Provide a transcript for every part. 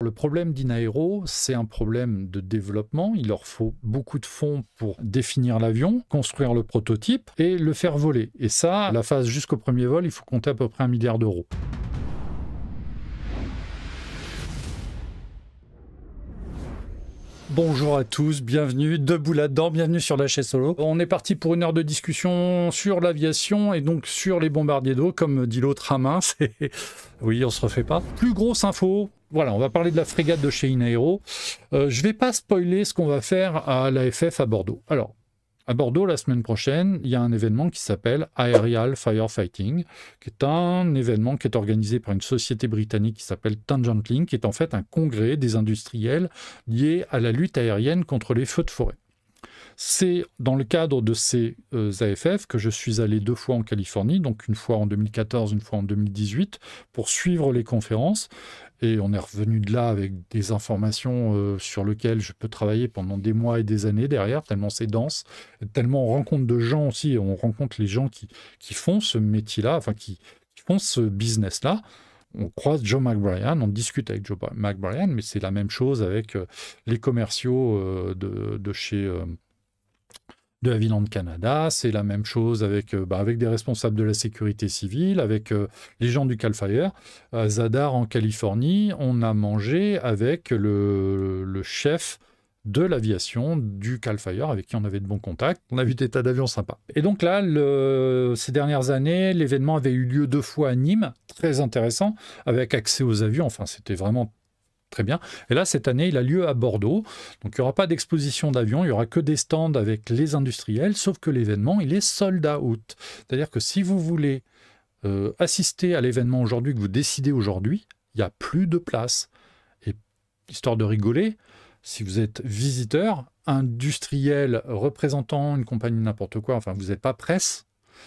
Le problème d'Inaero, c'est un problème de développement. Il leur faut beaucoup de fonds pour définir l'avion, construire le prototype et le faire voler. Et ça, la phase jusqu'au premier vol, il faut compter à peu près 1 milliard d'euros. Bonjour à tous, bienvenue, debout là-dedans, bienvenue sur la chaîne Solo. On est parti pour une heure de discussion sur l'aviation et donc sur les bombardiers d'eau, comme dit l'autre à main, oui, on se refait pas. Plus grosse info, voilà, on va parler de la frégate de chez Inaero. Je vais pas spoiler ce qu'on va faire à l'AFF à Bordeaux. Alors, à Bordeaux, la semaine prochaine, il y a un événement qui s'appelle Aerial Firefighting, qui est un événement qui est organisé par une société britannique qui s'appelle Tangent Link, qui est en fait un congrès des industriels liés à la lutte aérienne contre les feux de forêt. C'est dans le cadre de ces AFF que je suis allé 2 fois en Californie, donc une fois en 2014, une fois en 2018, pour suivre les conférences. Et on est revenu de là avec des informations sur lesquelles je peux travailler pendant des mois et des années derrière, tellement c'est dense, tellement on rencontre de gens aussi, on rencontre les gens qui font ce métier-là, enfin qui font ce business-là. On croise Joe McBrien, on discute avec Joe McBrien, mais c'est la même chose avec les commerciaux de chez... de Havilland Canada, c'est la même chose avec des responsables de la sécurité civile, avec les gens du Cal Fire. À Zadar, en Californie, on a mangé avec le chef de l'aviation du Cal Fire, avec qui on avait de bons contacts. On a vu des tas d'avions sympas. Et donc là, ces dernières années, l'événement avait eu lieu 2 fois à Nîmes, très intéressant, avec accès aux avions. Enfin, c'était vraiment très bien. Et là, cette année, il a lieu à Bordeaux. Donc, il n'y aura pas d'exposition d'avions, il n'y aura que des stands avec les industriels, sauf que l'événement, il est sold out. C'est-à-dire que si vous voulez assister à l'événement aujourd'hui, que vous décidez aujourd'hui, il n'y a plus de place. Et histoire de rigoler, si vous êtes visiteur, industriel, représentant une compagnie n'importe quoi, enfin, vous n'êtes pas presse,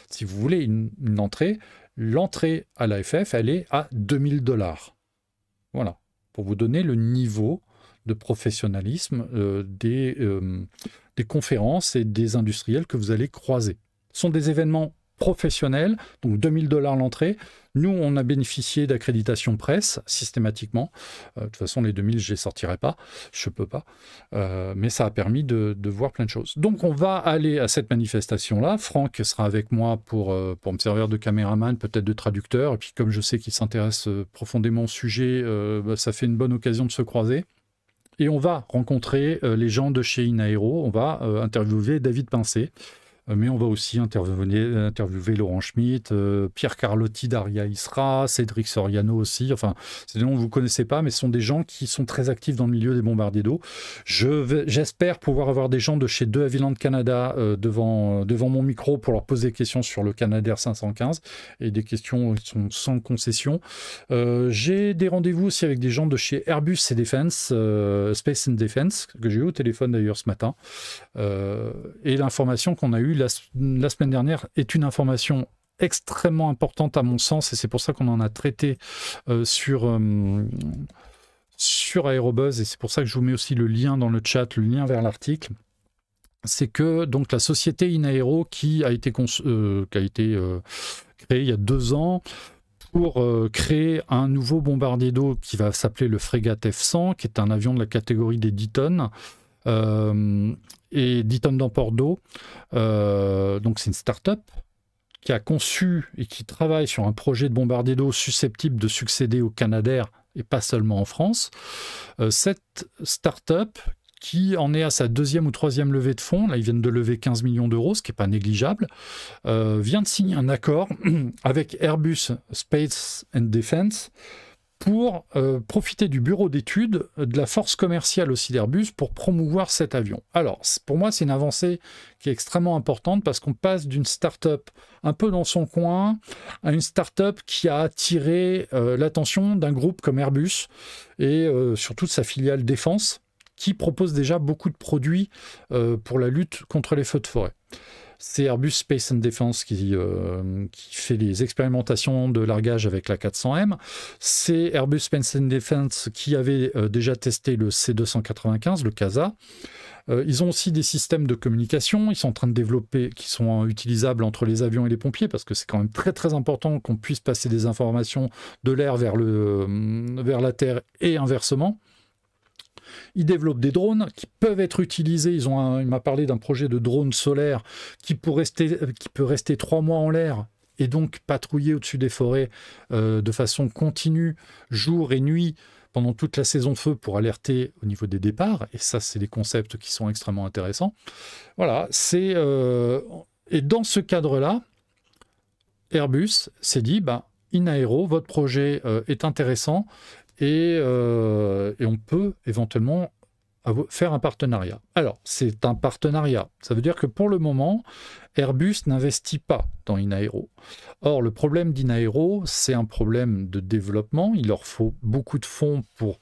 si vous voulez une entrée, l'entrée à l'AFF, elle est à 2 000 $. Voilà. Pour vous donner le niveau de professionnalisme des conférences et des industriels que vous allez croiser. Ce sont des événements professionnels, donc 2 000 $ l'entrée. Nous, on a bénéficié d'accréditation presse systématiquement. De toute façon, les 2000, je ne les sortirai pas, je ne peux pas. Mais ça a permis de voir plein de choses. Donc, on va aller à cette manifestation-là. Franck sera avec moi pour me servir de caméraman, peut-être de traducteur. Et puis, comme je sais qu'il s'intéresse profondément au sujet, ça fait une bonne occasion de se croiser. Et on va rencontrer les gens de chez Inaero. On va interviewer David Pincé. Mais on va aussi interviewer Laurent Schmitt, Pierre Carlotti d'Aria Isra, Cédric Soriano aussi. Enfin, c'est des noms que vous ne connaissez pas, mais ce sont des gens qui sont très actifs dans le milieu des bombardiers d'eau. J'espère pouvoir avoir des gens de chez De Havilland Canada devant mon micro pour leur poser des questions sur le Canadair 515 et des questions qui sont sans concession. J'ai des rendez-vous aussi avec des gens de chez Airbus et Defense, Space and Defense, que j'ai eu au téléphone d'ailleurs ce matin. Et l'information qu'on a eue la semaine dernière est une information extrêmement importante à mon sens, et c'est pour ça qu'on en a traité sur Aérobuzz, et c'est pour ça que je vous mets aussi le lien dans le chat, le lien vers l'article. C'est que donc la société Inaero qui a été créée il y a 2 ans pour créer un nouveau bombardier d'eau qui va s'appeler le Frégate F100, qui est un avion de la catégorie des 10 tonnes. Et 10 tonnes d'emport d'eau. Donc c'est une start-up qui a conçu et qui travaille sur un projet de bombardier d'eau susceptible de succéder au Canadair et pas seulement en France. Cette start-up qui en est à sa 2e ou 3e levée de fonds, là ils viennent de lever 15 millions d'euros, ce qui n'est pas négligeable, vient de signer un accord avec Airbus Space and Defense pour profiter du bureau d'études de la force commerciale aussi d'Airbus pour promouvoir cet avion. Alors, pour moi, c'est une avancée qui est extrêmement importante parce qu'on passe d'une start-up un peu dans son coin à une start-up qui a attiré l'attention d'un groupe comme Airbus et surtout de sa filiale Défense qui propose déjà beaucoup de produits pour la lutte contre les feux de forêt. C'est Airbus Space and Defense qui fait les expérimentations de largage avec la 400M. C'est Airbus Space and Defense qui avait déjà testé le C295, le CASA. Ils ont aussi des systèmes de communication, ils sont en train de développer, qui sont utilisables entre les avions et les pompiers, parce que c'est quand même très très important qu'on puisse passer des informations de l'air vers la Terre et inversement. Ils développent des drones qui peuvent être utilisés. Il m'a parlé d'un projet de drone solaire qui peut rester 3 mois en l'air et donc patrouiller au-dessus des forêts de façon continue, jour et nuit, pendant toute la saison de feu pour alerter au niveau des départs. Et ça, c'est des concepts qui sont extrêmement intéressants. Voilà, et dans ce cadre-là, Airbus s'est dit, Inaero, votre projet est intéressant, et on peut éventuellement faire un partenariat. Alors, c'est un partenariat. Ça veut dire que pour le moment, Airbus n'investit pas dans Inaero. Or, le problème d'Inaero, c'est un problème de développement. Il leur faut beaucoup de fonds pour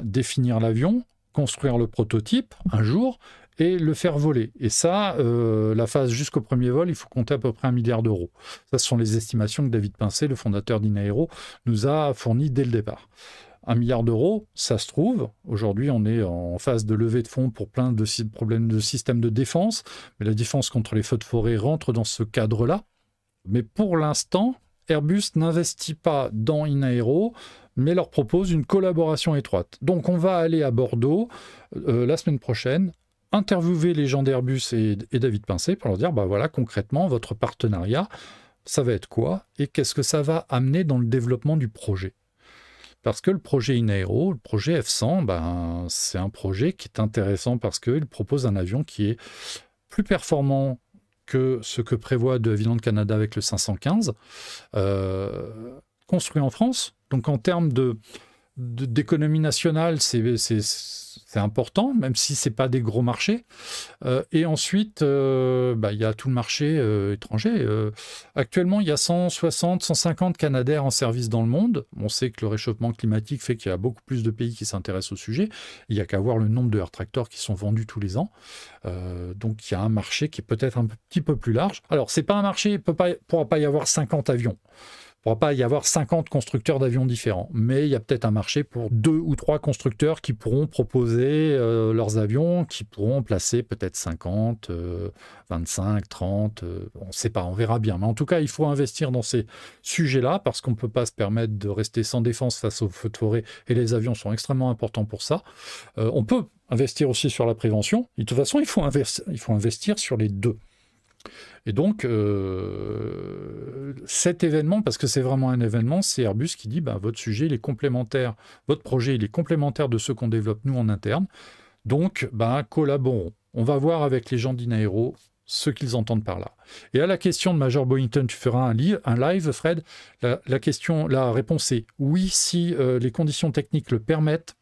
définir l'avion, construire le prototype un jour et le faire voler. Et ça, la phase jusqu'au premier vol, il faut compter à peu près 1 milliard d'euros. Ça, ce sont les estimations que David Pincé, le fondateur d'Inaero, nous a fournies dès le départ. 1 milliard d'euros, ça se trouve. Aujourd'hui, on est en phase de levée de fonds pour plein de problèmes de système de défense. Mais la défense contre les feux de forêt rentre dans ce cadre-là. Mais pour l'instant, Airbus n'investit pas dans Inaero, mais leur propose une collaboration étroite. Donc, on va aller à Bordeaux la semaine prochaine, interviewer les gens d'Airbus et David Pincé pour leur dire, voilà, concrètement, votre partenariat, ça va être quoi et qu'est-ce que ça va amener dans le développement du projet. Parce que le projet Inaero, le projet F100, c'est un projet qui est intéressant parce qu'il propose un avion qui est plus performant que ce que prévoit de Aviland Canada avec le 515, construit en France. Donc en termes d'économie nationale, c'est important, même si ce n'est pas des gros marchés. Et ensuite, il y a tout le marché étranger. Actuellement, il y a 160, 150 Canadair en service dans le monde. On sait que le réchauffement climatique fait qu'il y a beaucoup plus de pays qui s'intéressent au sujet. Il n'y a qu'à voir le nombre de air tractors qui sont vendus tous les ans. Donc, il y a un marché qui est peut-être un petit peu plus large. Alors, ce n'est pas un marché, il ne pourra pas y avoir 50 avions. Il ne pourra pas y avoir 50 constructeurs d'avions différents, mais il y a peut-être un marché pour 2 ou 3 constructeurs qui pourront proposer leurs avions, qui pourront placer peut-être 50, 25, 30, on ne sait pas, on verra bien. Mais en tout cas, il faut investir dans ces sujets-là parce qu'on ne peut pas se permettre de rester sans défense face aux feux de forêt et les avions sont extrêmement importants pour ça. On peut investir aussi sur la prévention. Et de toute façon, il faut investir sur les deux. Et donc, cet événement, parce que c'est vraiment un événement, c'est Airbus qui dit votre sujet, il est complémentaire, votre projet, il est complémentaire de ce qu'on développe nous en interne. Donc, collaborons. On va voir avec les gens d'Inaero ce qu'ils entendent par là. Et à la question de Major Boyington, tu feras un live, Fred. La réponse est oui, si les conditions techniques le permettent.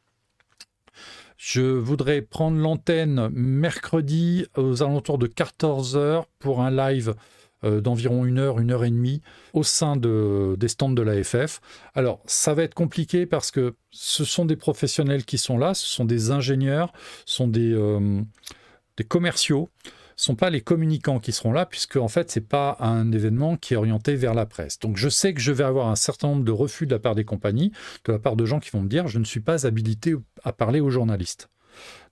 Je voudrais prendre l'antenne mercredi aux alentours de 14h pour un live d'environ 1 heure, 1 heure et demie au sein des stands de l'AFF. Alors, ça va être compliqué parce que ce sont des professionnels qui sont là, ce sont des ingénieurs, ce sont des commerciaux. Ce ne sont pas les communicants qui seront là, puisque en fait, ce n'est pas un événement qui est orienté vers la presse. Donc, je sais que je vais avoir un certain nombre de refus de la part des compagnies, de la part de gens qui vont me dire « je ne suis pas habilité à parler aux journalistes ».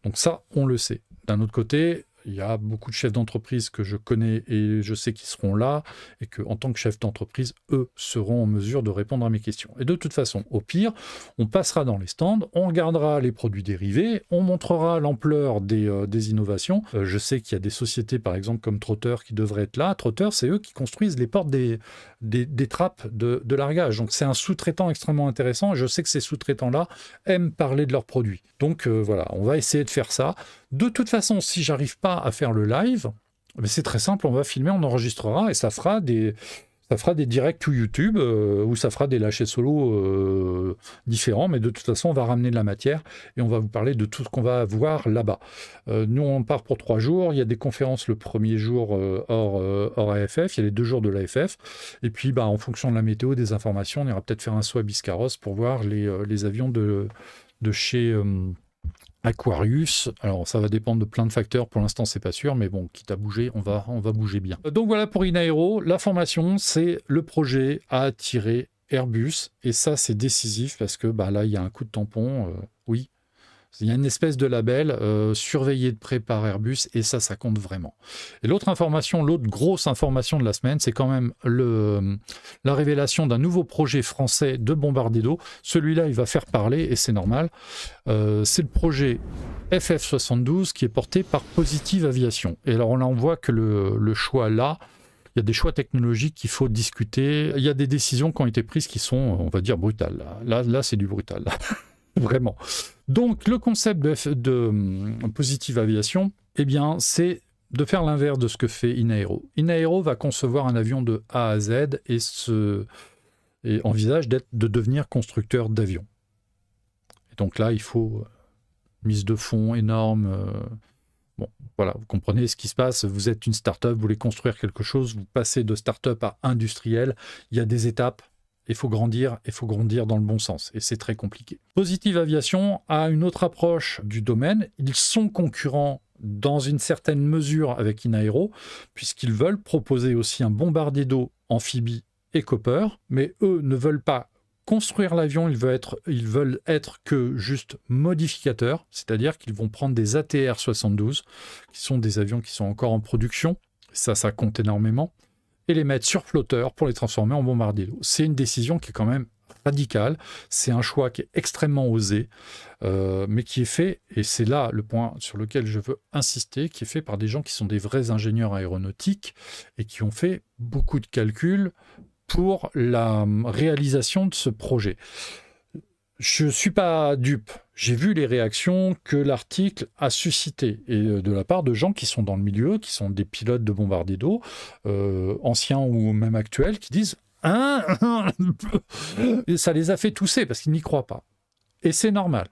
Donc ça, on le sait. D'un autre côté, il y a beaucoup de chefs d'entreprise que je connais et je sais qu'ils seront là et qu'en tant que chef d'entreprise, eux seront en mesure de répondre à mes questions. Et de toute façon, au pire, on passera dans les stands, on regardera les produits dérivés, on montrera l'ampleur des innovations. Je sais qu'il y a des sociétés, par exemple, comme Trotter qui devraient être là. Trotter, c'est eux qui construisent les portes des trappes de largage. Donc c'est un sous-traitant extrêmement intéressant et je sais que ces sous-traitants-là aiment parler de leurs produits. Donc voilà, on va essayer de faire ça. De toute façon, si j'arrive pas à faire le live, c'est très simple, on va filmer, on enregistrera et ça fera des directs to YouTube ou ça fera des lâchers solo différents, mais de toute façon, on va ramener de la matière et on va vous parler de tout ce qu'on va voir là-bas. Nous, on part pour 3 jours. Il y a des conférences le premier jour hors AFF, il y a les 2 jours de l'AFF. Et puis, en fonction de la météo, des informations, on ira peut-être faire un saut à Biscarrosse pour voir les avions de chez Aquarius. Alors, ça va dépendre de plein de facteurs. Pour l'instant, c'est pas sûr, mais bon, quitte à bouger, on va bouger bien. Donc voilà pour Inaero. La formation, c'est le projet à attirer Airbus. Et ça, c'est décisif parce que là, il y a un coup de tampon. Oui, Il y a une espèce de label surveillé de près par Airbus, et ça compte vraiment. Et l'autre grosse information de la semaine, c'est quand même la révélation d'un nouveau projet français de bombardier d'eau. Celui-là, il va faire parler, et c'est normal. C'est le projet FF72 qui est porté par Positive Aviation. Et alors là, on voit que le choix là, il y a des choix technologiques qu'il faut discuter. Il y a des décisions qui ont été prises qui sont, on va dire, brutales. Là c'est du brutal. Vraiment. Donc, le concept de Positive Aviation, eh bien, c'est de faire l'inverse de ce que fait Inaero. Inaero va concevoir un avion de A à Z et envisage de devenir constructeur d'avions. Et donc là, il faut mise de fonds énorme. Bon, voilà, vous comprenez ce qui se passe. Vous êtes une start-up, vous voulez construire quelque chose, vous passez de start-up à industriel. Il y a des étapes. Il faut grandir dans le bon sens, et c'est très compliqué. Positive Aviation a une autre approche du domaine. Ils sont concurrents dans une certaine mesure avec Inaero, puisqu'ils veulent proposer aussi un bombardier d'eau amphibie et Copper, mais eux ne veulent pas construire l'avion, ils veulent être que juste modificateurs, c'est-à-dire qu'ils vont prendre des ATR-72, qui sont des avions qui sont encore en production, ça compte énormément, et les mettre sur flotteur pour les transformer en bombardier d'eau. C'est une décision qui est quand même radicale, c'est un choix qui est extrêmement osé, mais qui est fait, et c'est là le point sur lequel je veux insister, qui est fait par des gens qui sont des vrais ingénieurs aéronautiques et qui ont fait beaucoup de calculs pour la réalisation de ce projet. Je ne suis pas dupe. J'ai vu les réactions que l'article a suscitées, et de la part de gens qui sont dans le milieu, qui sont des pilotes de bombardiers d'eau, anciens ou même actuels, qui disent « Hein ?» Et ça les a fait tousser parce qu'ils n'y croient pas. Et c'est normal.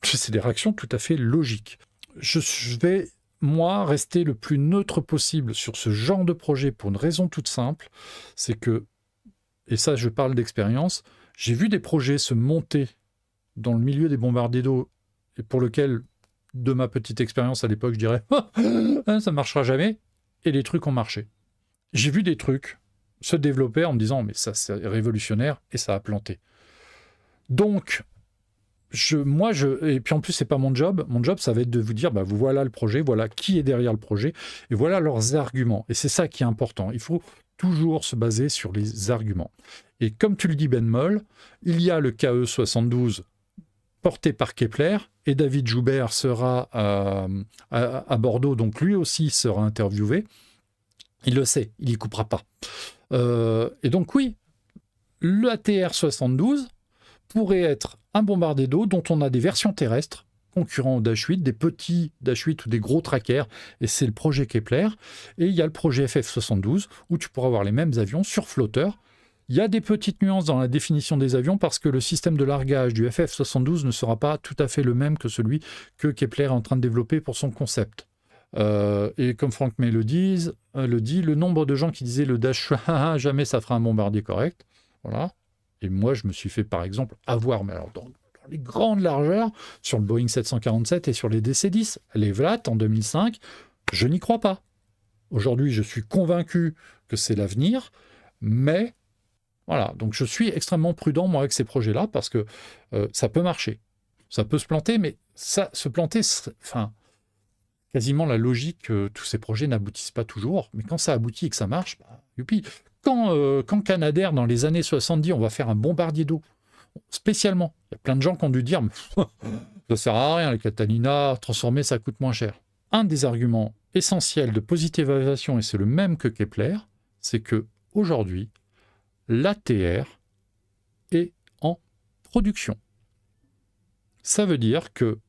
C'est des réactions tout à fait logiques. Je vais, moi, rester le plus neutre possible sur ce genre de projet pour une raison toute simple, c'est que, et ça je parle d'expérience, j'ai vu des projets se monter dans le milieu des bombardiers d'eau, et pour lequel, de ma petite expérience à l'époque, je dirais ça ne marchera jamais, et les trucs ont marché. J'ai vu des trucs se développer en me disant mais ça c'est révolutionnaire, et ça a planté. Donc, et puis en plus c'est pas mon job ça va être de vous dire bah voilà le projet, voilà qui est derrière le projet, et voilà leurs arguments, et c'est ça qui est important. Il faut toujours se baser sur les arguments. Et comme tu le dis Ben Moll, il y a le KE 72 porté par Kepler, et David Joubert sera à Bordeaux, donc lui aussi sera interviewé. Il le sait, il n'y coupera pas. Et donc oui, l'ATR 72 pourrait être un bombardier d'eau dont on a des versions terrestres, concurrents au Dash 8, des petits Dash 8 ou des gros trackers, et c'est le projet Kepler. Et il y a le projet FF72, où tu pourras avoir les mêmes avions sur flotteur. Il y a des petites nuances dans la définition des avions, parce que le système de largage du FF72 ne sera pas tout à fait le même que celui que Kepler est en train de développer pour son concept. Et comme Frank May le dit, le nombre de gens qui disaient le Dash jamais ça fera un bombardier correct, voilà. Et moi je me suis fait par exemple avoir, mais alors dans les grandes largeurs, sur le Boeing 747 et sur les DC-10, les VLAT en 2005, je n'y crois pas. Aujourd'hui je suis convaincu que c'est l'avenir, mais voilà, donc je suis extrêmement prudent moi avec ces projets-là, parce que ça peut marcher, ça peut se planter, mais ça se planter, enfin, quasiment la logique que tous ces projets n'aboutissent pas toujours, mais quand ça aboutit et que ça marche, bah, youpi. Quand Canadair, dans les années 70, on va faire un bombardier d'eau, spécialement, il y a plein de gens qui ont dû dire ça sert à rien, les Catalina, transformer, ça coûte moins cher. Un des arguments essentiels de Positive Aviation, et c'est le même que Kepler, c'est que aujourd'hui, l'ATR est en production. Ça veut dire que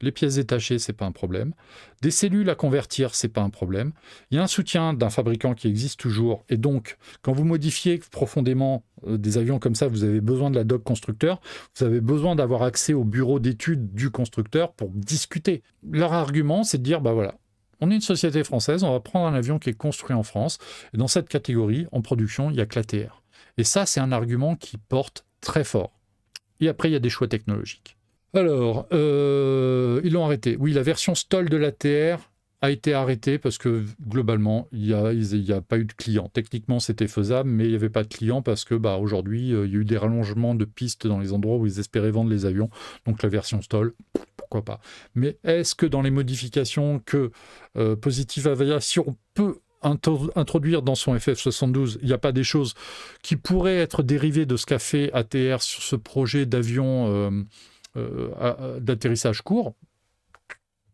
les pièces détachées, c'est pas un problème. Des cellules à convertir, c'est pas un problème. Il y a un soutien d'un fabricant qui existe toujours. Et donc, quand vous modifiez profondément des avions comme ça, vous avez besoin de la doc constructeur. Vous avez besoin d'avoir accès au bureau d'études du constructeur pour discuter. Leur argument, c'est de dire, bah voilà, on est une société française, on va prendre un avion qui est construit en France. Et dans cette catégorie, en production, il n'y a que l'ATR. Et ça, c'est un argument qui porte très fort. Et après, il y a des choix technologiques. Alors, ils l'ont arrêté. Oui, la version STOL de l'ATR a été arrêtée parce que globalement, il n'y a pas eu de clients. Techniquement, c'était faisable, mais il n'y avait pas de clients parce que aujourd'hui, il y a eu des rallongements de pistes dans les endroits où ils espéraient vendre les avions. Donc la version STOL, pourquoi pas. Mais est-ce que dans les modifications que Positive Aviation peut introduire dans son FF72, il n'y a pas des choses qui pourraient être dérivées de ce qu'a fait ATR sur ce projet d'avion d'atterrissage court?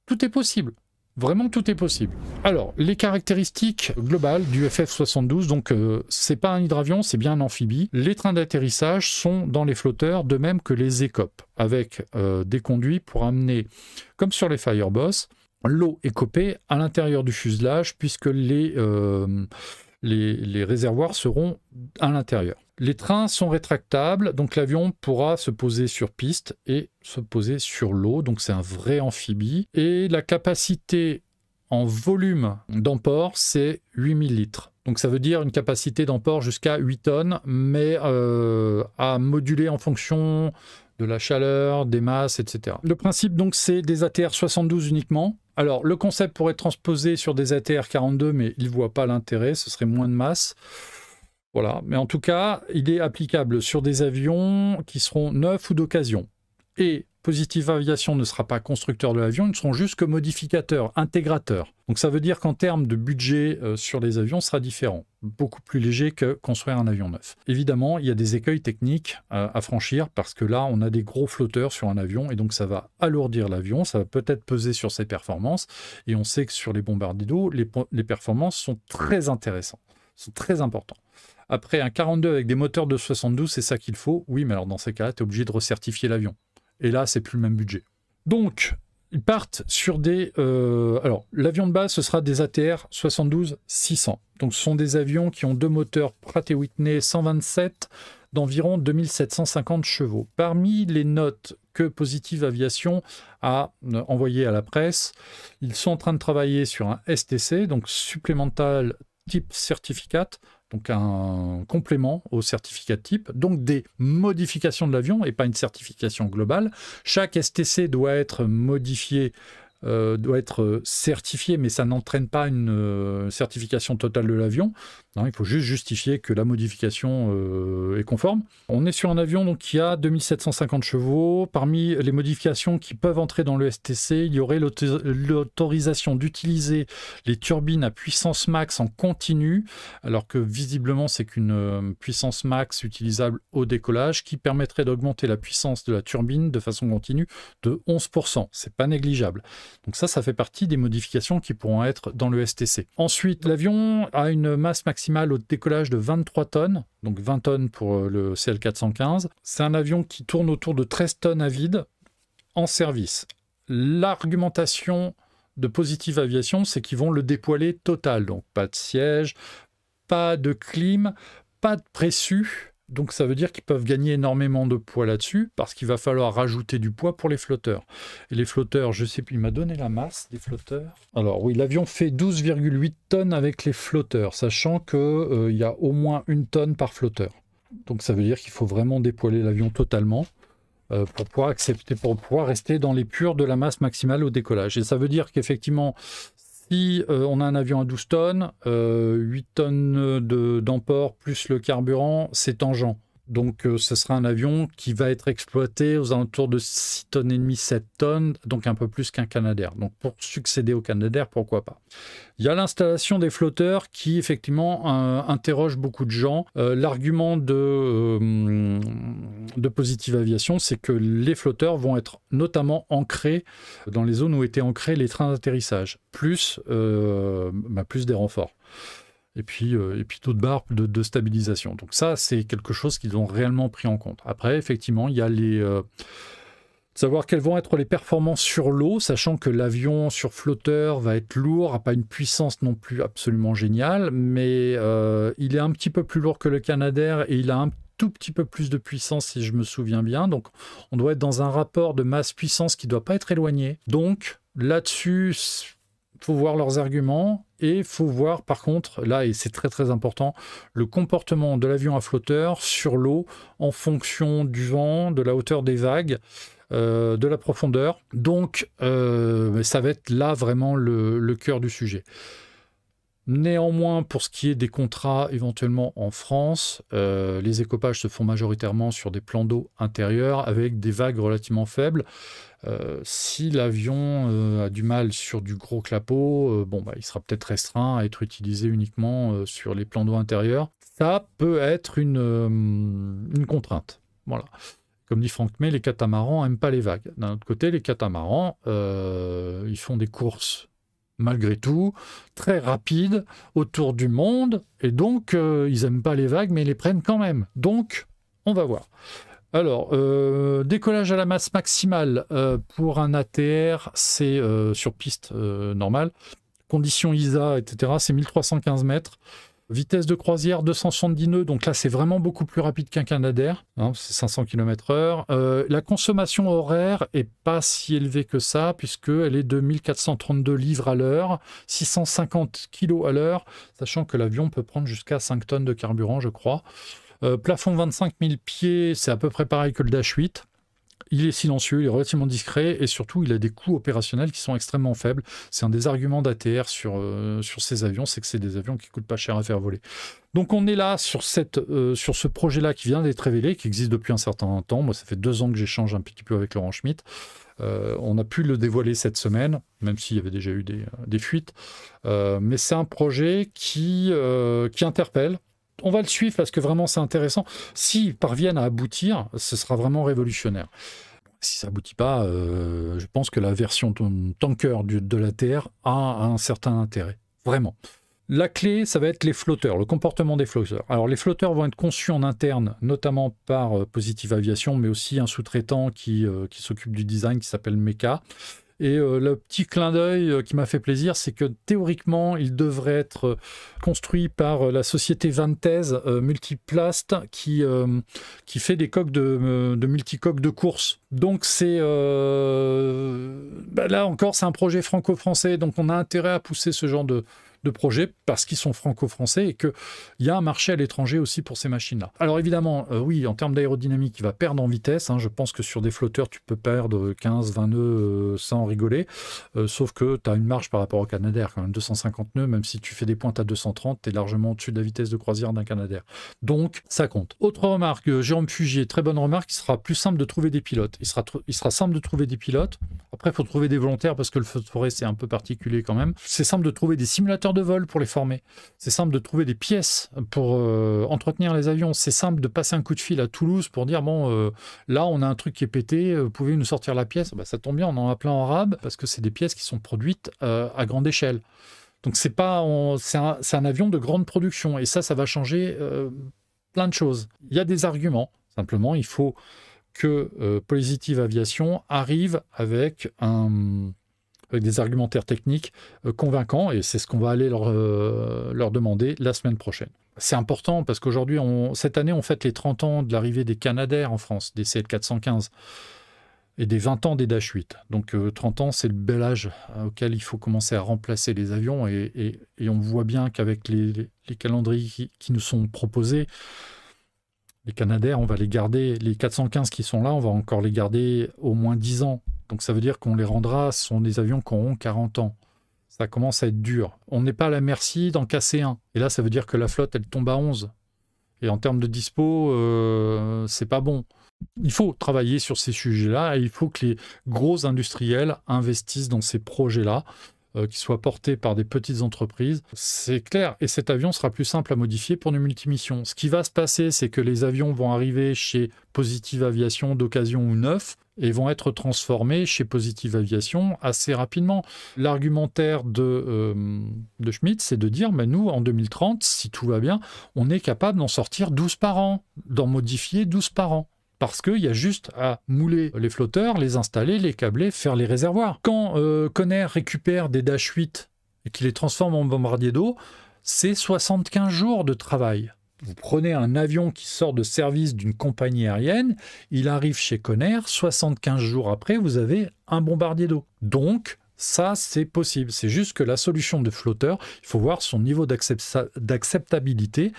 Tout est possible. Vraiment, tout est possible. Alors, les caractéristiques globales du FF72, donc c'est pas un hydravion, c'est bien un amphibie. Les trains d'atterrissage sont dans les flotteurs, de même que les écopes, avec des conduits pour amener, comme sur les Fireboss, l'eau écopée à l'intérieur du fuselage, puisque les réservoirs seront à l'intérieur. Les trains sont rétractables, donc l'avion pourra se poser sur piste et se poser sur l'eau, donc c'est un vrai amphibie. Et la capacité en volume d'emport, c'est 8000 litres. Donc ça veut dire une capacité d'emport jusqu'à 8 tonnes, mais à moduler en fonction de la chaleur, des masses, etc. Le principe, donc, c'est des ATR 72 uniquement. Alors, le concept pourrait être transposé sur des ATR 42, mais il ne voit pas l'intérêt, ce serait moins de masse. Voilà, mais en tout cas, il est applicable sur des avions qui seront neufs ou d'occasion. Et Positive Aviation ne sera pas constructeur de l'avion, ils ne seront juste que modificateurs, intégrateurs. Donc ça veut dire qu'en termes de budget sur les avions, sera différent. Beaucoup plus léger que construire un avion neuf. Évidemment, il y a des écueils techniques à franchir parce que là, on a des gros flotteurs sur un avion et donc ça va alourdir l'avion, ça va peut-être peser sur ses performances. Et on sait que sur les bombardiers d'eau, les performances sont très intéressantes, sont très importantes. Après, un 42 avec des moteurs de 72, c'est ça qu'il faut. Oui, mais alors dans ces cas-là, tu es obligé de recertifier l'avion. Et là, c'est plus le même budget. Donc, ils partent sur des... alors, l'avion de base, ce sera des ATR 72-600. Donc, ce sont des avions qui ont deux moteurs Pratt & Whitney 127 d'environ 2750 chevaux. Parmi les notes que Positive Aviation a envoyées à la presse, ils sont en train de travailler sur un STC, donc Supplemental Type Certificate, donc un complément au certificat type, donc des modifications de l'avion et pas une certification globale. Chaque STC doit être modifié, doit être certifié, mais ça n'entraîne pas une certification totale de l'avion. Non, il faut juste justifier que la modification est conforme. On est sur un avion donc, qui a 2750 chevaux. Parmi les modifications qui peuvent entrer dans le STC, il y aurait l'autorisation d'utiliser les turbines à puissance max en continu, alors que visiblement c'est qu'une puissance max utilisable au décollage qui permettrait d'augmenter la puissance de la turbine de façon continue de 11%. C'est pas négligeable. Donc ça fait partie des modifications qui pourront être dans le STC. Ensuite, l'avion a une masse maximale au décollage de 23 tonnes, donc 20 tonnes pour le CL415. C'est un avion qui tourne autour de 13 tonnes à vide en service. L'argumentation de Positive Aviation, c'est qu'ils vont le dépoiler total, donc pas de siège, pas de clim, pas de pressu. Donc ça veut dire qu'ils peuvent gagner énormément de poids là-dessus parce qu'il va falloir rajouter du poids pour les flotteurs. Et les flotteurs, je sais plus, il m'a donné la masse des flotteurs. Alors oui, l'avion fait 12,8 tonnes avec les flotteurs, sachant qu'il y a au moins 1 tonne par flotteur. Donc ça veut dire qu'il faut vraiment dépoiler l'avion totalement pour pouvoir accepter, pour pouvoir rester dans les purs de la masse maximale au décollage. Et ça veut dire qu'effectivement, si on a un avion à 12 tonnes, 8 tonnes d'emport plus le carburant, c'est tangent. Donc ce sera un avion qui va être exploité aux alentours de 6 tonnes et demie, 7 tonnes, donc un peu plus qu'un Canadair. Donc pour succéder au Canadair, pourquoi pas. Il y a l'installation des flotteurs qui effectivement interroge beaucoup de gens. L'argument de Positive Aviation, c'est que les flotteurs vont être notamment ancrés dans les zones où étaient ancrés les trains d'atterrissage, plus des renforts. Et puis d'autres barres de stabilisation. Donc ça, c'est quelque chose qu'ils ont réellement pris en compte. Après, effectivement, il y a savoir quelles vont être les performances sur l'eau, sachant que l'avion sur flotteur va être lourd, n'a pas une puissance non plus absolument géniale, mais il est un petit peu plus lourd que le Canadair et il a un tout petit peu plus de puissance si je me souviens bien. Donc on doit être dans un rapport de masse-puissance qui ne doit pas être éloigné. Donc là-dessus, il faut voir leurs arguments et il faut voir par contre, là et c'est très très important, le comportement de l'avion à flotteur sur l'eau en fonction du vent, de la hauteur des vagues, de la profondeur. Donc ça va être là vraiment le cœur du sujet. Néanmoins, pour ce qui est des contrats éventuellement en France, les écopages se font majoritairement sur des plans d'eau intérieurs avec des vagues relativement faibles. Si l'avion a du mal sur du gros clapot, il sera peut-être restreint à être utilisé uniquement sur les plans d'eau intérieurs. Ça peut être une contrainte. Voilà. Comme dit Franck May, les catamarans n'aiment pas les vagues. D'un autre côté, les catamarans, ils font des courses malgré tout, très rapides, autour du monde, et donc ils n'aiment pas les vagues, mais ils les prennent quand même. Donc, on va voir. Alors, décollage à la masse maximale pour un ATR, c'est sur piste normale. Conditions ISA, etc., c'est 1315 mètres. Vitesse de croisière 270 nœuds, donc là c'est vraiment beaucoup plus rapide qu'un Canadair, hein, c'est 500 km/h. La consommation horaire est pas si élevée que ça, puisqu'elle est de 1432 livres à l'heure, 650 kg à l'heure, sachant que l'avion peut prendre jusqu'à 5 tonnes de carburant, je crois. Plafond 25 000 pieds, c'est à peu près pareil que le Dash 8. Il est silencieux, il est relativement discret et surtout il a des coûts opérationnels qui sont extrêmement faibles. C'est un des arguments d'ATR sur ces avions, c'est que c'est des avions qui coûtent pas cher à faire voler. Donc on est là sur ce projet-là qui vient d'être révélé, qui existe depuis un certain temps. Moi ça fait 2 ans que j'échange un petit peu avec Laurent Schmitt. On a pu le dévoiler cette semaine, même s'il y avait déjà eu des fuites. Mais c'est un projet qui interpelle. On va le suivre parce que vraiment c'est intéressant. S'ils parviennent à aboutir, ce sera vraiment révolutionnaire. Si ça aboutit pas, je pense que la version tanker de l'ATR a un certain intérêt. Vraiment. La clé, ça va être les flotteurs, le comportement des flotteurs. Alors les flotteurs vont être conçus en interne, notamment par Positive Aviation, mais aussi un sous-traitant qui s'occupe du design qui s'appelle Mecha. Et le petit clin d'œil qui m'a fait plaisir, c'est que théoriquement, il devrait être construit par la société Vanthese Multiplast qui fait des coques de multicoques de course. Donc c'est là encore, c'est un projet franco-français, donc on a intérêt à pousser ce genre de projet parce qu'ils sont franco-français et qu'il y a un marché à l'étranger aussi pour ces machines-là. Alors évidemment, oui, en termes d'aérodynamique, il va perdre en vitesse. Je pense que sur des flotteurs, tu peux perdre 15-20 nœuds sans rigoler. Sauf que tu as une marge par rapport au Canadair, quand même 250 nœuds, même si tu fais des pointes à 230, tu es largement au-dessus de la vitesse de croisière d'un Canadair. Donc, ça compte. Autre remarque, Jérôme Fugier, très bonne remarque, il sera plus simple de trouver des pilotes. Il sera simple de trouver des pilotes. Après, il faut trouver des volontaires parce que le feu de forêt, c'est un peu particulier quand même. C'est simple de trouver des simulateurs de vol pour les former. C'est simple de trouver des pièces pour entretenir les avions. C'est simple de passer un coup de fil à Toulouse pour dire là on a un truc qui est pété, pouvez-vous nous sortir la pièce? Ça tombe bien, on en a plein en rab parce que c'est des pièces qui sont produites à grande échelle. Donc c'est un avion de grande production et ça va changer plein de choses. Il y a des arguments. Simplement, il faut que Positive Aviation arrive avec des argumentaires techniques convaincants, et c'est ce qu'on va aller leur demander la semaine prochaine. C'est important parce qu'aujourd'hui, cette année, on fête les 30 ans de l'arrivée des Canadair en France, des CL415, et des 20 ans des Dash 8. Donc 30 ans, c'est le bel âge auquel il faut commencer à remplacer les avions, et on voit bien qu'avec les calendriers qui nous sont proposés, les Canadair, on va les garder, les 415 qui sont là, on va encore les garder au moins 10 ans. Donc ça veut dire qu'on les rendra, ce sont des avions qui auront 40 ans. Ça commence à être dur. On n'est pas à la merci d'en casser un. Et là, ça veut dire que la flotte, elle tombe à 11. Et en termes de dispo, c'est pas bon. Il faut travailler sur ces sujets-là et il faut que les gros industriels investissent dans ces projets-là, qui soient portés par des petites entreprises. C'est clair. Et cet avion sera plus simple à modifier pour une multimission. Ce qui va se passer, c'est que les avions vont arriver chez Positive Aviation d'occasion ou neuf et vont être transformés chez Positive Aviation assez rapidement. L'argumentaire de Schmitt, c'est de dire, nous, en 2030, si tout va bien, on est capable d'en sortir 12 par an, d'en modifier 12 par an. Parce qu'il y a juste à mouler les flotteurs, les installer, les câbler, faire les réservoirs. Quand Connair récupère des Dash 8 et qu'il les transforme en bombardier d'eau, c'est 75 jours de travail. Vous prenez un avion qui sort de service d'une compagnie aérienne, il arrive chez Connair, 75 jours après, vous avez un bombardier d'eau. Donc, ça, c'est possible. C'est juste que la solution de flotteur, il faut voir son niveau d'acceptabilité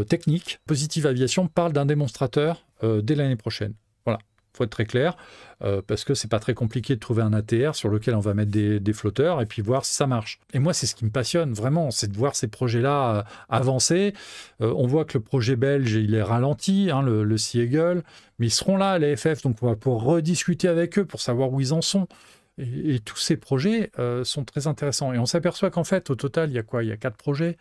technique. Positive Aviation parle d'un démonstrateur dès l'année prochaine. Voilà. faut être très clair, parce que c'est pas très compliqué de trouver un ATR sur lequel on va mettre des flotteurs et puis voir si ça marche. Et moi, c'est ce qui me passionne vraiment, c'est de voir ces projets-là avancer. On voit que le projet belge, il est ralenti, hein, le Sea Eagle, mais ils seront là à l'AFF, donc on va pouvoir rediscuter avec eux pour savoir où ils en sont. Et tous ces projets sont très intéressants. Et on s'aperçoit qu'en fait, au total, il y a quoi? Il y a 4 projets.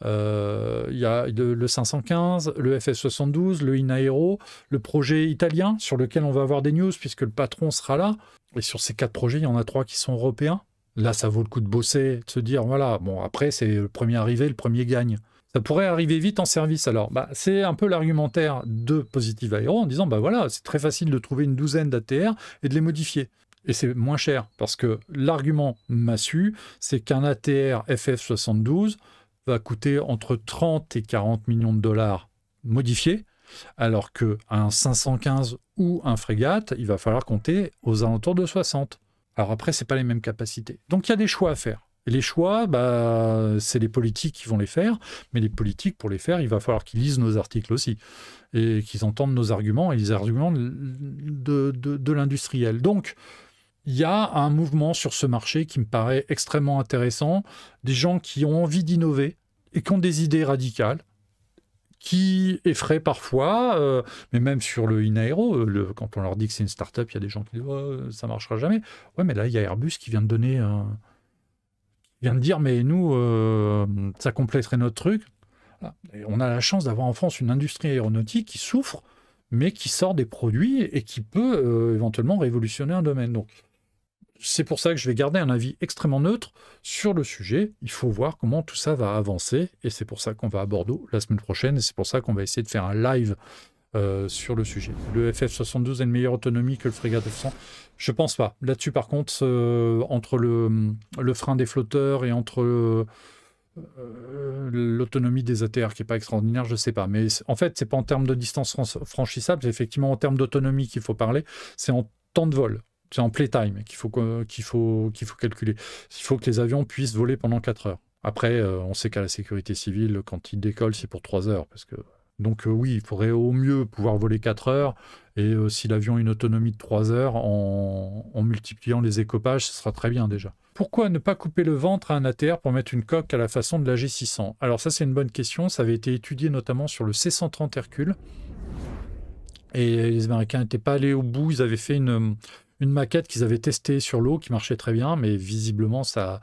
Il y a le 515, le FF72, le Inaero, le projet italien sur lequel on va avoir des news puisque le patron sera là. Et sur ces 4 projets, il y en a 3 qui sont européens. Là, ça vaut le coup de bosser, de se dire, voilà, bon, après, c'est le premier arrivé, le premier gagne. Ça pourrait arriver vite en service. Alors, c'est un peu l'argumentaire de Positive Aero en disant, voilà, c'est très facile de trouver une douzaine d'ATR et de les modifier. Et c'est moins cher, parce que l'argument massu, c'est qu'un ATR FF72 va coûter entre 30 et 40 millions de dollars modifié, alors qu'un 515 ou un frégate, il va falloir compter aux alentours de 60. Alors après, ce n'est pas les mêmes capacités. Donc il y a des choix à faire. Et les choix, c'est les politiques qui vont les faire, mais les politiques, pour les faire, il va falloir qu'ils lisent nos articles aussi, et qu'ils entendent nos arguments et les arguments de l'industriel. Donc, il y a un mouvement sur ce marché qui me paraît extrêmement intéressant, des gens qui ont envie d'innover et qui ont des idées radicales, qui effraient parfois, mais même sur le Inaero, quand on leur dit que c'est une start-up, il y a des gens qui disent « ça ne marchera jamais ». Ouais, mais là, il y a Airbus qui vient de donner... vient de dire « mais nous, ça compléterait notre truc ». Et on a la chance d'avoir en France une industrie aéronautique qui souffre, mais qui sort des produits et qui peut éventuellement révolutionner un domaine. Donc, c'est pour ça que je vais garder un avis extrêmement neutre sur le sujet. Il faut voir comment tout ça va avancer. Et c'est pour ça qu'on va à Bordeaux la semaine prochaine. Et c'est pour ça qu'on va essayer de faire un live sur le sujet. Le FF72 a une meilleure autonomie que le Frégate F100. Je pense pas. Là-dessus, par contre, entre le frein des flotteurs et entre l'autonomie des ATR qui n'est pas extraordinaire, je ne sais pas. Mais en fait, c'est pas en termes de distance franchissable, c'est effectivement en termes d'autonomie qu'il faut parler. C'est en temps de vol. C'est en playtime qu'il faut calculer. Il faut que les avions puissent voler pendant 4 heures. Après, on sait qu'à la sécurité civile, quand ils décollent, c'est pour 3 heures. Donc oui, il faudrait au mieux pouvoir voler 4 heures. Et si l'avion a une autonomie de 3 heures, en multipliant les écopages, ce sera très bien déjà. Pourquoi ne pas couper le ventre à un ATR pour mettre une coque à la façon de la G600? Alors ça, c'est une bonne question. Ça avait été étudié notamment sur le C-130 Hercule. Et les Américains n'étaient pas allés au bout. Ils avaient fait une maquette qu'ils avaient testée sur l'eau qui marchait très bien, mais visiblement ça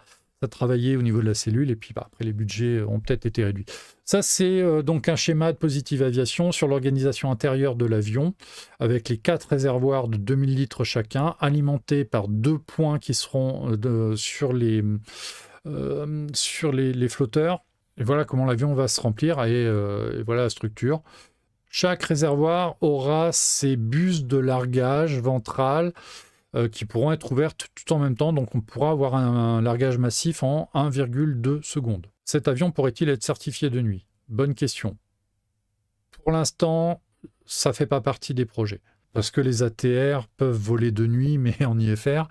travaillait au niveau de la cellule et puis après les budgets ont peut-être été réduits. Ça c'est donc un schéma de Positive Aviation sur l'organisation intérieure de l'avion avec les 4 réservoirs de 2000 litres chacun alimentés par 2 points qui seront sur les flotteurs. Et voilà comment l'avion va se remplir et voilà la structure. Chaque réservoir aura ses buses de largage ventral qui pourront être ouvertes tout en même temps. Donc on pourra avoir un largage massif en 1,2 secondes. Cet avion pourrait-il être certifié de nuit? Bonne question. Pour l'instant, ça ne fait pas partie des projets. Parce que les ATR peuvent voler de nuit, mais en IFR,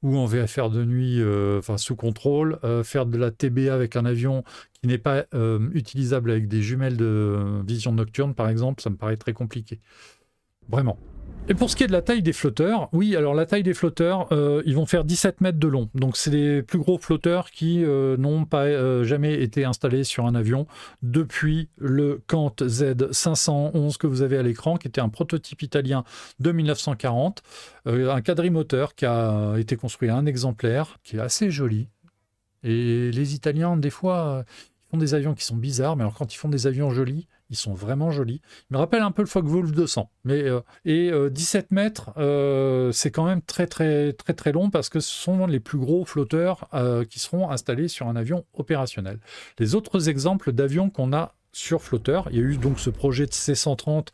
ou en VFR de nuit, sous contrôle. Faire de la TBA avec un avion qui n'est pas utilisable avec des jumelles de vision nocturne, par exemple, ça me paraît très compliqué. Vraiment. Et pour ce qui est de la taille des flotteurs, oui, alors la taille des flotteurs, ils vont faire 17 mètres de long. Donc c'est les plus gros flotteurs qui n'ont pas jamais été installés sur un avion depuis le Kant Z511 que vous avez à l'écran, qui était un prototype italien de 1940. Un quadrimoteur qui a été construit à un exemplaire, qui est assez joli. Et les Italiens, des fois, ils font des avions qui sont bizarres, mais alors quand ils font des avions jolis, ils sont vraiment jolis. Ils me rappellent un peu le Focke-Wulf 200. 17 mètres, c'est quand même très, très, très, très long parce que ce sont les plus gros flotteurs qui seront installés sur un avion opérationnel. Les autres exemples d'avions qu'on a sur flotteur, il y a eu donc ce projet de C-130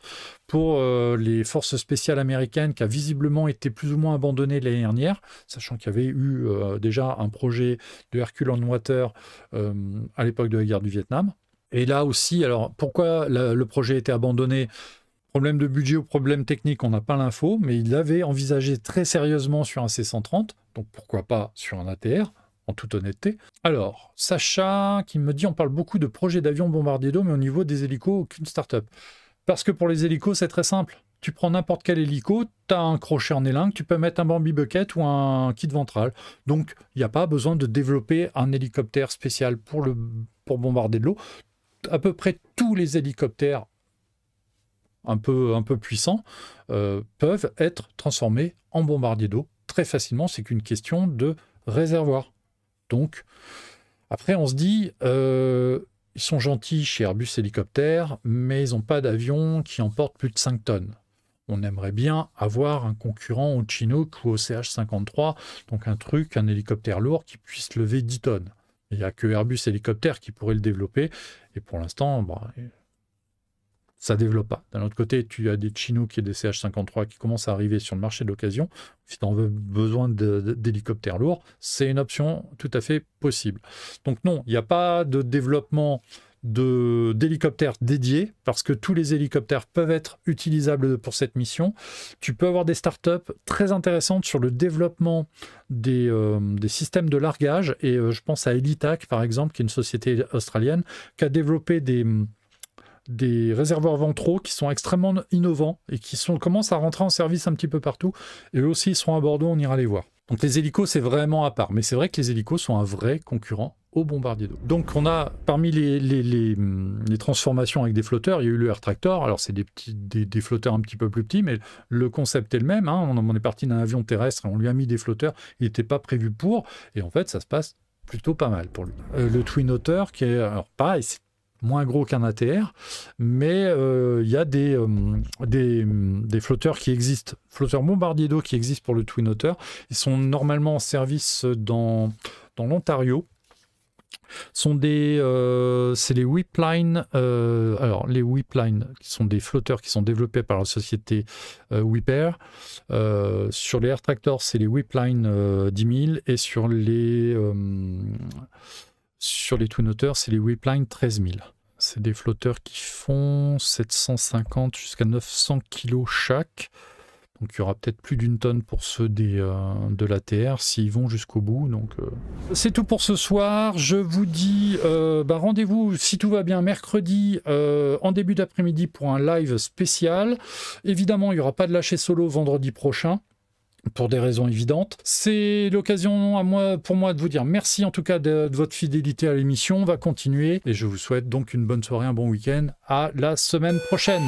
pour les forces spéciales américaines qui a visiblement été plus ou moins abandonné l'année dernière, sachant qu'il y avait eu déjà un projet de Hercule on Water à l'époque de la guerre du Vietnam. Et là aussi, alors pourquoi le projet a été abandonné? Problème de budget ou problème technique, on n'a pas l'info, mais il l'avait envisagé très sérieusement sur un C-130, donc pourquoi pas sur un ATR, en toute honnêteté. Alors, Sacha qui me dit, on parle beaucoup de projets d'avions bombardiers d'eau, mais au niveau des hélicos, aucune start-up. Parce que pour les hélicos, c'est très simple. tu prends n'importe quel hélico, tu as un crochet en élingue, tu peux mettre un Bambi Bucket ou un kit ventral. Donc, il n'y a pas besoin de développer un hélicoptère spécial pour bombarder de l'eau. À peu près tous les hélicoptères un peu puissants peuvent être transformés en bombardier d'eau très facilement. C'est qu'une question de réservoir. Donc, après, on se dit, ils sont gentils chez Airbus Hélicoptère, mais ils n'ont pas d'avion qui emporte plus de 5 tonnes. On aimerait bien avoir un concurrent au Chinook ou au CH-53, donc un hélicoptère lourd qui puisse lever 10 tonnes. Il n'y a que Airbus Hélicoptère qui pourrait le développer, et pour l'instant, ça ne développe pas. D'un autre côté, tu as des Chinook et des CH-53 qui commencent à arriver sur le marché de l'occasion. Si tu en veux besoin d'hélicoptères lourds, c'est une option tout à fait possible. Donc non, il n'y a pas de développement d'hélicoptères dédiés, parce que tous les hélicoptères peuvent être utilisables pour cette mission. Tu peux avoir des startups très intéressantes sur le développement des systèmes de largage, et je pense à Helitac, par exemple, qui est une société australienne, qui a développé des réservoirs ventraux qui sont extrêmement innovants et qui commencent à rentrer en service un petit peu partout. Et eux aussi, ils seront à Bordeaux, on ira les voir. Donc les hélicos, c'est vraiment à part. Mais c'est vrai que les hélicos sont un vrai concurrent aux bombardiers d'eau. Donc on a, parmi les transformations avec des flotteurs, il y a eu le Air Tractor. Alors c'est des flotteurs un petit peu plus petits, mais le concept est le même. Hein. On est parti d'un avion terrestre et on lui a mis des flotteurs. Il n'était pas prévu pour. Et en fait, ça se passe plutôt pas mal pour lui. Le Twin Otter, qui est, alors pareil, c'est moins gros qu'un ATR, mais il y a des flotteurs qui existent, flotteurs bombardiers d'eau qui existent pour le Twin Otter. Ils sont normalement en service dans l'Ontario. C'est les Whipline. Alors les Whipline, qui sont des flotteurs qui sont développés par la société Whipair. Sur les Air Tractors, c'est les Whipline 10 000, et sur les Twin Otter, c'est les Whipline 13 000. C'est des flotteurs qui font 750 jusqu'à 900 kg chaque. Donc il y aura peut-être plus d'une tonne pour ceux de l'ATR s'ils vont jusqu'au bout. Donc c'est tout pour ce soir. Je vous dis rendez-vous, si tout va bien, mercredi en début d'après-midi pour un live spécial. Évidemment, il n'y aura pas de lâcher solo vendredi prochain, pour des raisons évidentes. C'est l'occasion pour moi de vous dire merci en tout cas de votre fidélité à l'émission. On va continuer et je vous souhaite donc une bonne soirée, un bon week-end. À la semaine prochaine.